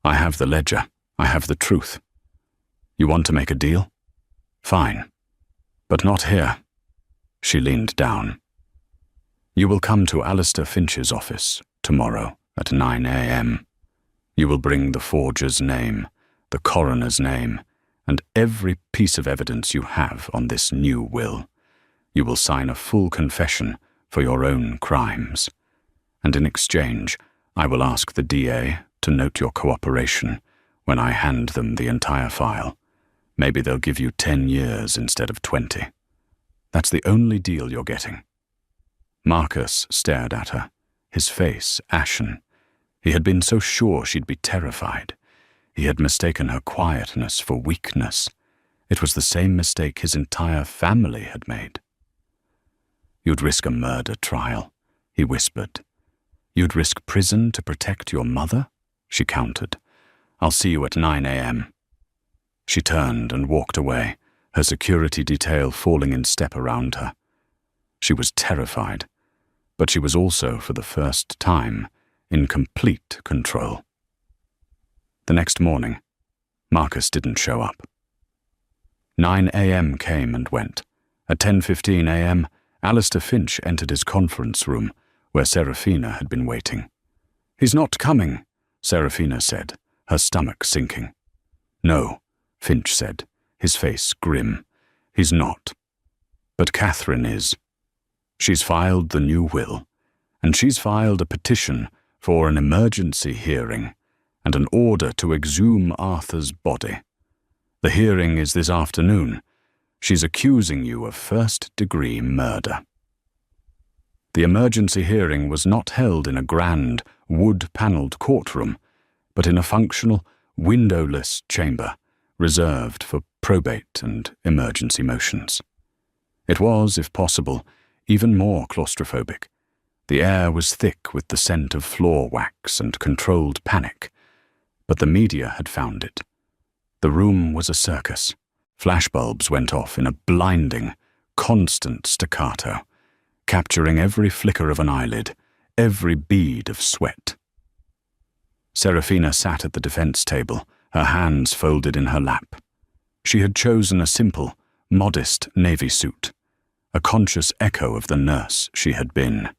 A: I have the ledger. I have the truth. You want to make a deal? Fine. But not here." She leaned down. "You will come to Alistair Finch's office tomorrow at 9 a.m. You will bring the forger's name, the coroner's name, and every piece of evidence you have on this new will. You will sign a full confession for your own crimes. And in exchange, I will ask the DA to note your cooperation when I hand them the entire file. Maybe they'll give you 10 years instead of 20. That's the only deal you're getting." Marcus stared at her, his face ashen. He had been so sure she'd be terrified. He had mistaken her quietness for weakness. It was the same mistake his entire family had made. "You'd risk a murder trial," he whispered. "You'd risk prison to protect your mother?" she countered. "I'll see you at 9 a.m. She turned and walked away, her security detail falling in step around her. She was terrified, but she was also, for the first time, in complete control. The next morning, Marcus didn't show up. 9 a.m. came and went. At 10:15 a.m., Alistair Finch entered his conference room, where Serafina had been waiting. "He's not coming," Serafina said, her stomach sinking. "No," Finch said, his face grim. "He's not. But Catherine is. She's filed the new will, and she's filed a petition for an emergency hearing and an order to exhume Arthur's body. The hearing is this afternoon. She's accusing you of first-degree murder." The emergency hearing was not held in a grand, wood-paneled courtroom, but in a functional, windowless chamber reserved for probate and emergency motions. It was, if possible, even more claustrophobic. The air was thick with the scent of floor wax and controlled panic, but the media had found it. The room was a circus. Flashbulbs went off in a blinding, constant staccato, capturing every flicker of an eyelid, every bead of sweat. Serafina sat at the defense table, her hands folded in her lap. She had chosen a simple, modest navy suit, a conscious echo of the nurse she had been.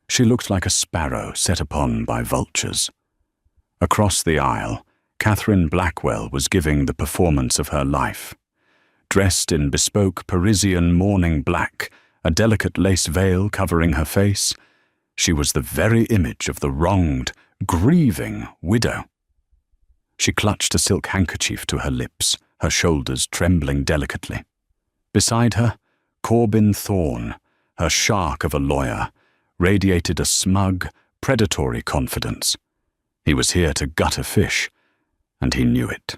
A: She looked like a sparrow set upon by vultures. Across the aisle, Catherine Blackwell was giving the performance of her life. Dressed in bespoke Parisian morning black, a delicate lace veil covering her face, she was the very image of the wronged, grieving widow. She clutched a silk handkerchief to her lips, her shoulders trembling delicately. Beside her, Corbin Thorne, her shark of a lawyer, radiated a smug, predatory confidence. He was here to gut a fish, and he knew it.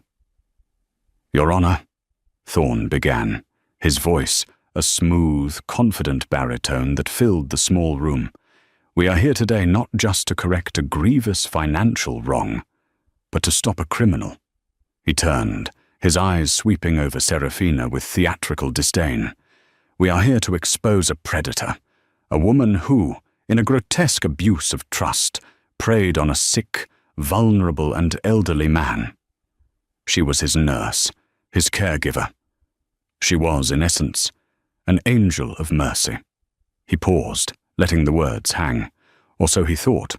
A: "Your Honor," Thorne began, his voice a smooth, confident baritone that filled the small room. "We are here today not just to correct a grievous financial wrong, but to stop a criminal." He turned, his eyes sweeping over Serafina with theatrical disdain. "We are here to expose a predator, a woman who, in a grotesque abuse of trust, preyed on a sick, vulnerable and elderly man. She was his nurse, his caregiver. She was, in essence, an angel of mercy." He paused, letting the words hang, or so he thought.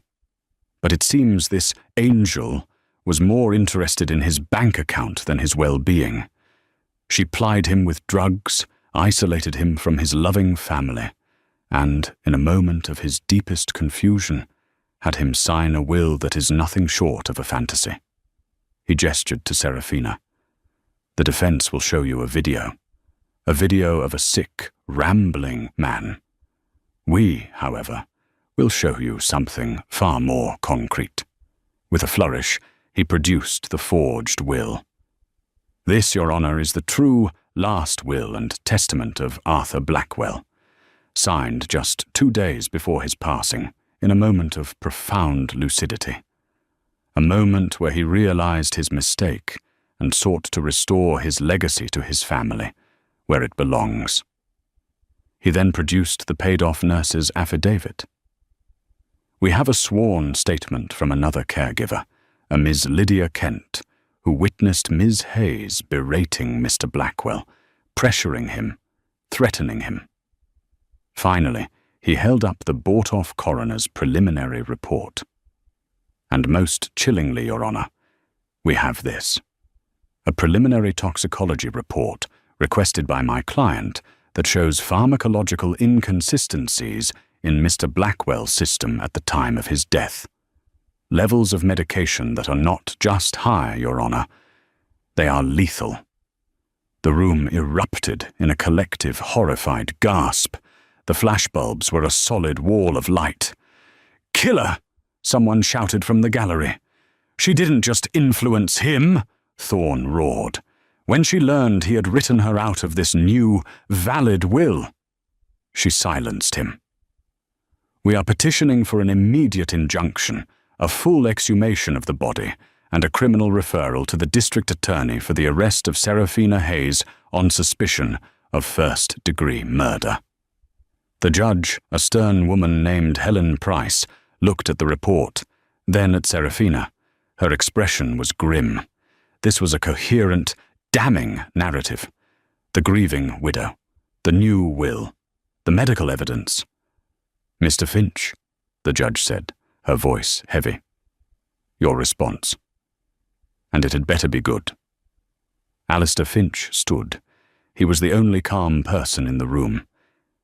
A: But it seems this angel was more interested in his bank account than his well-being. She plied him with drugs, isolated him from his loving family, and, in a moment of his deepest confusion, had him sign a will that is nothing short of a fantasy. He gestured to Serafina. "The defense will show you a video of a sick, rambling man. We, however, will show you something far more concrete." With a flourish, he produced the forged will. "This, Your Honor, is the true last will and testament of Arthur Blackwell, signed just 2 days before his passing, in a moment of profound lucidity. A moment where he realized his mistake and sought to restore his legacy to his family, where it belongs." He then produced the paid-off nurse's affidavit. "We have a sworn statement from another caregiver, a Ms. Lydia Kent, who witnessed Ms. Hayes berating Mr. Blackwell, pressuring him, threatening him." Finally, he held up the bought-off coroner's preliminary report. "And most chillingly, Your Honor, we have this. A preliminary toxicology report requested by my client that shows pharmacological inconsistencies in Mr. Blackwell's system at the time of his death. Levels of medication that are not just high, Your Honor. They are lethal." The room erupted in a collective, horrified gasp. The flashbulbs were a solid wall of light. "Killer!" someone shouted from the gallery. "She didn't just influence him," Thorne roared. "When she learned he had written her out of this new, valid will, she silenced him. We are petitioning for an immediate injunction, a full exhumation of the body, and a criminal referral to the district attorney for the arrest of Serafina Hayes on suspicion of first-degree murder." The judge, a stern woman named Helen Price, looked at the report, then at Serafina. Her expression was grim. This was a coherent, damning narrative. The grieving widow, the new will, the medical evidence. "Mr. Finch," the judge said, her voice heavy. "Your response. And it had better be good." Alistair Finch stood. He was the only calm person in the room.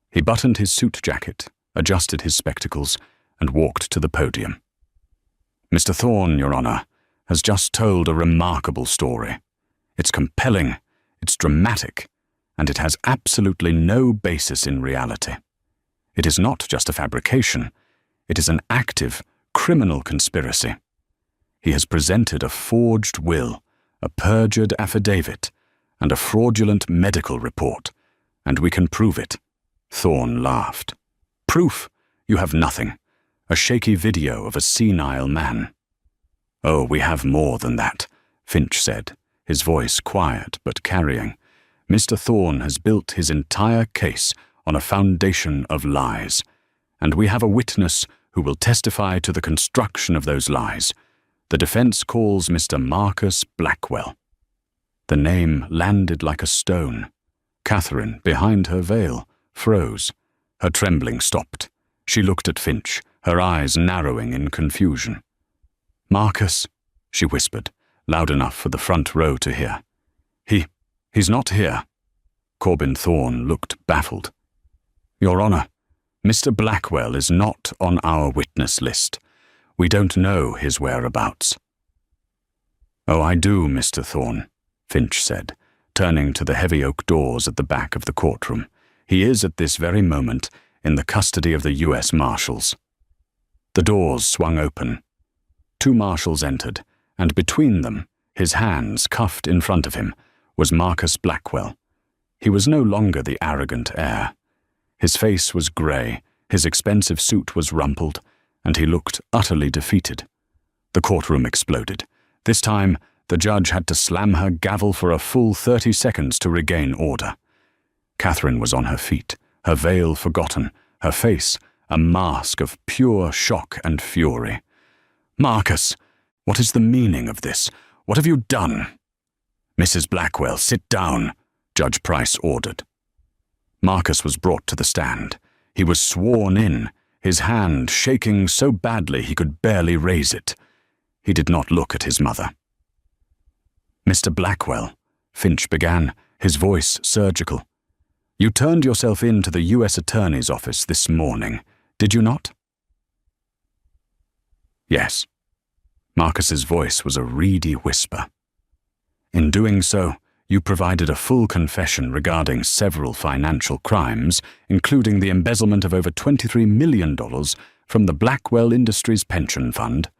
A: He buttoned his suit jacket, adjusted his spectacles, and walked to the podium. "Mr. Thorne, Your Honor, has just told a remarkable story. It's compelling, it's dramatic, and it has absolutely no basis in reality. It is not just a fabrication, it is an active, criminal conspiracy. He has presented a forged will, a perjured affidavit, and a fraudulent medical report, and we can prove it." Thorne laughed. "Proof? You have nothing. A shaky video of a senile man." "Oh, we have more than that," Finch said, his voice quiet but carrying. "Mr. Thorne has built his entire case on a foundation of lies, and we have a witness who will testify to the construction of those lies. The defense calls Mr. Marcus Blackwell." The name landed like a stone. Catherine, behind her veil, froze. Her trembling stopped. She looked at Finch, her eyes narrowing in confusion. "Marcus," she whispered, loud enough for the front row to hear. He's not here." Corbin Thorne looked baffled. "Your Honor, Mr. Blackwell is not on our witness list. We don't know his whereabouts." "Oh, I do, Mr. Thorne," Finch said, turning to the heavy oak doors at the back of the courtroom. "He is at this very moment in the custody of the U.S. Marshals." The doors swung open. Two marshals entered, and between them, his hands cuffed in front of him, was Marcus Blackwell. He was no longer the arrogant heir. His face was grey, his expensive suit was rumpled, and he looked utterly defeated. The courtroom exploded. This time, the judge had to slam her gavel for a full 30 seconds to regain order. Catherine was on her feet, her veil forgotten, her face a mask of pure shock and fury. "Marcus, what is the meaning of this? What have you done?" "Mrs. Blackwell, sit down," Judge Price ordered. Marcus was brought to the stand. He was sworn in, his hand shaking so badly he could barely raise it. He did not look at his mother. "Mr. Blackwell," Finch began, his voice surgical, "you turned yourself in to the U.S. Attorney's office this morning, did you not?" "Yes." Marcus's voice was a reedy whisper. "In doing so, you provided a full confession regarding several financial crimes, including the embezzlement of over $23 million from the Blackwell Industries Pension Fund."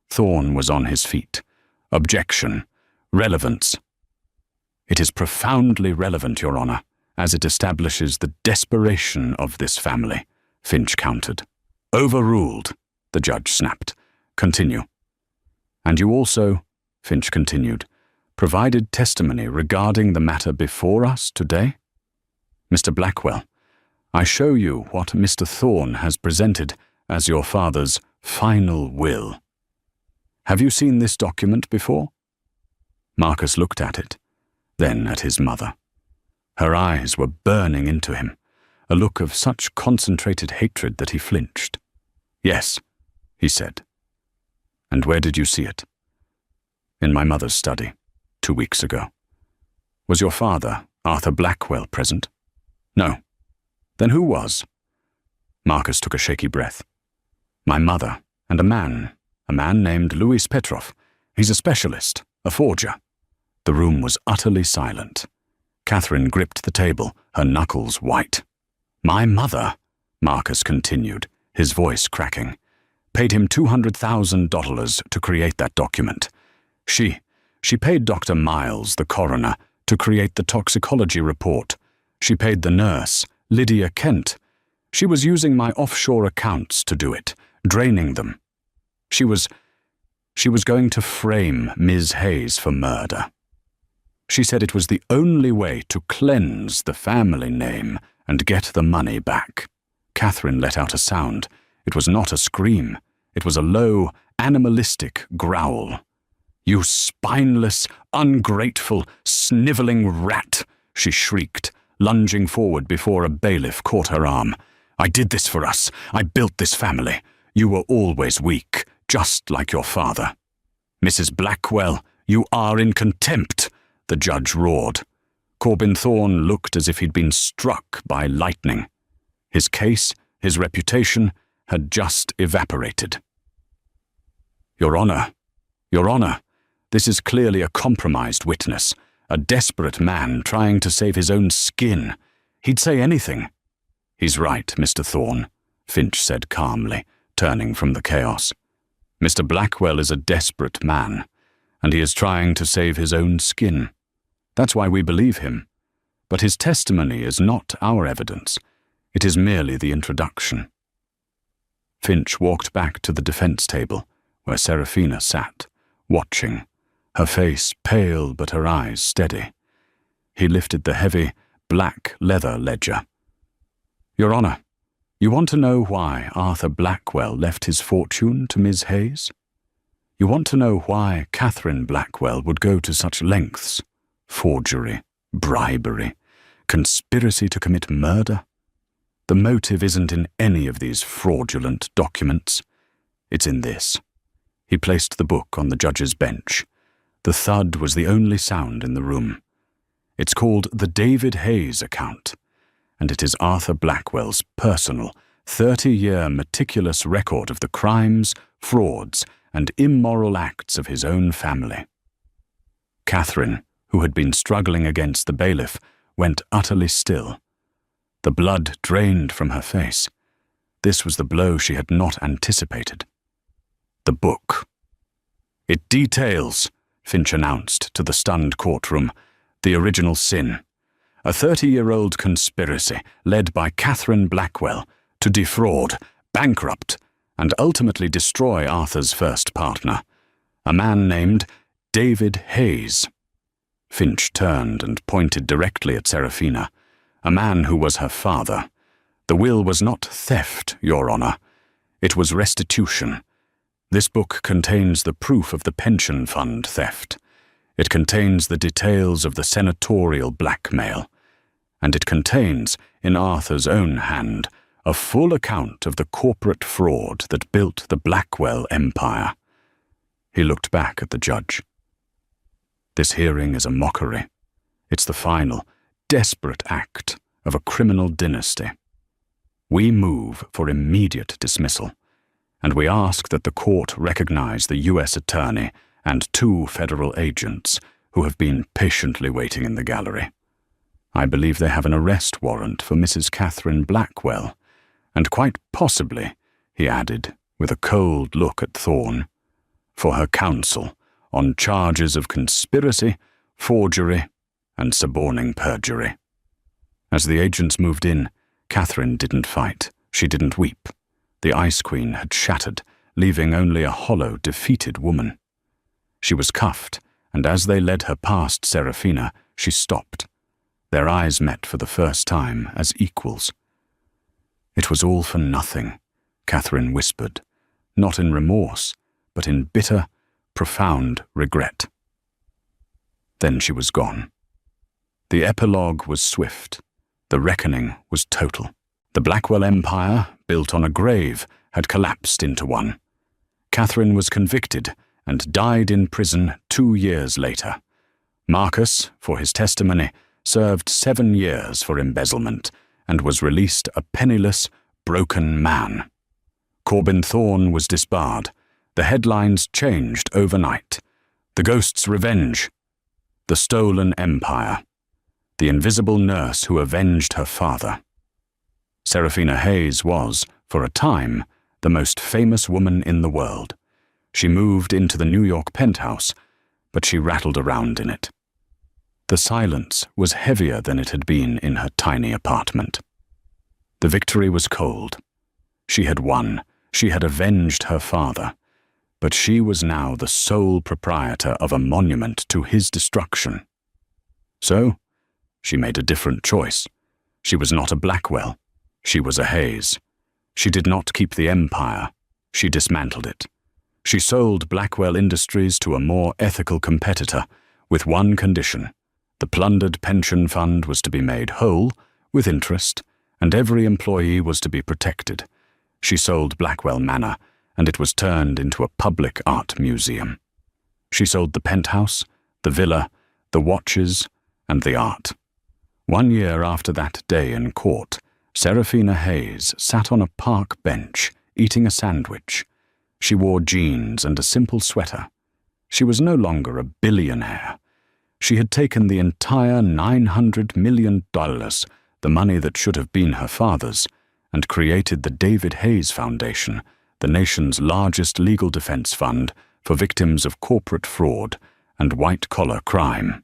A: Thorne was on his feet. "Objection. Relevance." "It is profoundly relevant, Your Honor, as it establishes the desperation of this family," Finch countered. "Overruled," the judge snapped. "Continue." "And you also," Finch continued, "provided testimony regarding the matter before us today? Mr. Blackwell, I show you what Mr. Thorne has presented as your father's final will. Have you seen this document before?" Marcus looked at it, then at his mother. Her eyes were burning into him, a look of such concentrated hatred that he flinched. "Yes," he said. "And where did you see it?" "In my mother's study, 2 weeks ago." "Was your father, Arthur Blackwell, present?" "No." "Then who was?" Marcus took a shaky breath. "My mother and a man named Louis Petrov. He's a specialist, a forger." The room was utterly silent. Catherine gripped the table, her knuckles white. "My mother," Marcus continued, his voice cracking, "paid him $200,000 to create that document. She paid Dr. Miles, the coroner, to create the toxicology report. She paid the nurse, Lydia Kent. She was using my offshore accounts to do it, draining them. She was going to frame Ms. Hayes for murder. She said it was the only way to cleanse the family name and get the money back." Catherine let out a sound. It was not a scream. It was a low, animalistic growl. "You spineless, ungrateful, sniveling rat," she shrieked, lunging forward before a bailiff caught her arm. "I did this for us. I built this family. You were always weak, just like your father." "Mrs. Blackwell, you are in contempt," the judge roared. Corbin Thorne looked as if he'd been struck by lightning. His case, his reputation, had just evaporated. Your Honor, this is clearly a compromised witness, a desperate man trying to save his own skin. He'd say anything." "He's right, Mr. Thorne," Finch said calmly, turning from the chaos. "Mr. Blackwell is a desperate man, and he is trying to save his own skin. That's why we believe him. But his testimony is not our evidence. It is merely the introduction." Finch walked back to the defense table, where Serafina sat, watching, her face pale but her eyes steady. He lifted the heavy, black leather ledger. "Your Honor, you want to know why Arthur Blackwell left his fortune to Ms. Hayes? You want to know why Catherine Blackwell would go to such lengths? Forgery, bribery, conspiracy to commit murder? The motive isn't in any of these fraudulent documents. It's in this." He placed the book on the judge's bench. The thud was the only sound in the room. "It's called the David Hayes account, and it is Arthur Blackwell's personal, 30-year meticulous record of the crimes, frauds, and immoral acts of his own family." Catherine, who had been struggling against the bailiff, went utterly still. The blood drained from her face. This was the blow she had not anticipated. The book. "It details," Finch announced to the stunned courtroom, "the original sin. A 30-year-old conspiracy led by Catherine Blackwell to defraud, bankrupt, and ultimately destroy Arthur's first partner, a man named David Hayes." Finch turned and pointed directly at Serafina, "a man who was her father. The will was not theft, Your Honor. It was restitution. This book contains the proof of the pension fund theft. It contains the details of the senatorial blackmail. And it contains, in Arthur's own hand, a full account of the corporate fraud that built the Blackwell empire." He looked back at the judge. "This hearing is a mockery. It's the final, desperate act of a criminal dynasty. We move for immediate dismissal, and we ask that the court recognize the U.S. Attorney and 2 federal agents who have been patiently waiting in the gallery. I believe they have an arrest warrant for Mrs. Catherine Blackwell, and quite possibly," he added, with a cold look at Thorne, "for her counsel on charges of conspiracy, forgery, and suborning perjury." As the agents moved in, Catherine didn't fight. She didn't weep. The Ice Queen had shattered, leaving only a hollow, defeated woman. She was cuffed, and as they led her past Serafina, she stopped. Their eyes met for the first time as equals. "It was all for nothing," Catherine whispered, not in remorse, but in bitter, profound regret. Then she was gone. The epilogue was swift. The reckoning was total. The Blackwell Empire, built on a grave, had collapsed into one. Catherine was convicted and died in prison 2 years later. Marcus, for his testimony, served 7 years for embezzlement and was released a penniless, broken man. Corbin Thorne was disbarred. The headlines changed overnight. The Ghost's Revenge. The Stolen Empire. The invisible nurse who avenged her father. Serafina Hayes was, for a time, the most famous woman in the world. She moved into the New York penthouse, but she rattled around in it. The silence was heavier than it had been in her tiny apartment. The victory was cold. She had won. She had avenged her father. But she was now the sole proprietor of a monument to his destruction. So, she made a different choice. She was not a Blackwell. She was a Hayes. She did not keep the empire. She dismantled it. She sold Blackwell Industries to a more ethical competitor, with one condition. The plundered pension fund was to be made whole, with interest, and every employee was to be protected. She sold Blackwell Manor, and it was turned into a public art museum. She sold the penthouse, the villa, the watches, and the art. 1 year after that day in court, Serafina Hayes sat on a park bench, eating a sandwich. She wore jeans and a simple sweater. She was no longer a billionaire. She had taken the entire $900 million, the money that should have been her father's, and created the David Hayes Foundation, the nation's largest legal defense fund for victims of corporate fraud and white-collar crime.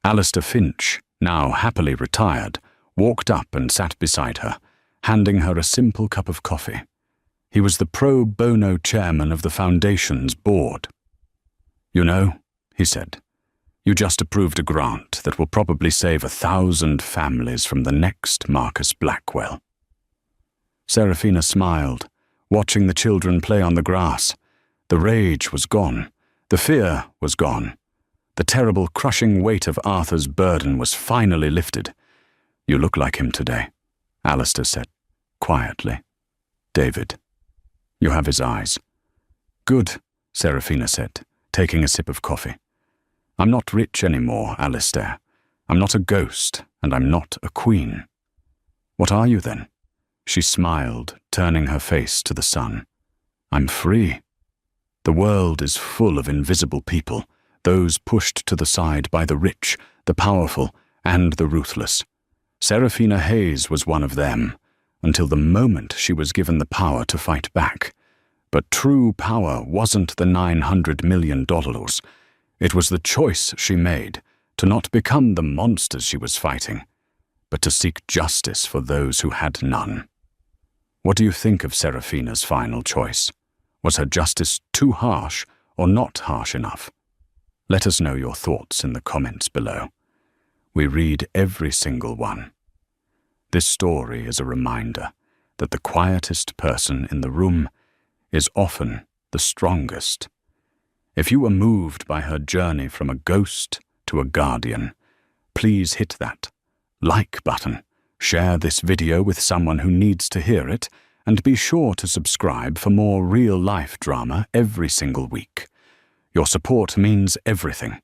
A: Alistair Finch, now happily retired, walked up and sat beside her, handing her a simple cup of coffee. He was the pro bono chairman of the foundation's board. "You know," he said, "you just approved a grant that will probably save 1,000 families from the next Marcus Blackwell." Serafina smiled, watching the children play on the grass. The rage was gone. The fear was gone. The terrible, crushing weight of Arthur's burden was finally lifted. "You look like him today," Alistair said, quietly. "David. You have his eyes." "Good," Serafina said, taking a sip of coffee. "I'm not rich anymore, Alistair. I'm not a ghost, and I'm not a queen." "What are you then?" She smiled, turning her face to the sun. "I'm free. The world is full of invisible people, those pushed to the side by the rich, the powerful, and the ruthless. Serafina Hayes was one of them, until the moment she was given the power to fight back. But true power wasn't the $900 million. It was the choice she made to not become the monsters she was fighting, but to seek justice for those who had none. What do you think of Serafina's final choice? Was her justice too harsh or not harsh enough? Let us know your thoughts in the comments below. We read every single one. This story is a reminder that the quietest person in the room is often the strongest. If you were moved by her journey from a ghost to a guardian, please hit that like button, share this video with someone who needs to hear it, and be sure to subscribe for more real-life drama every single week. Your support means everything,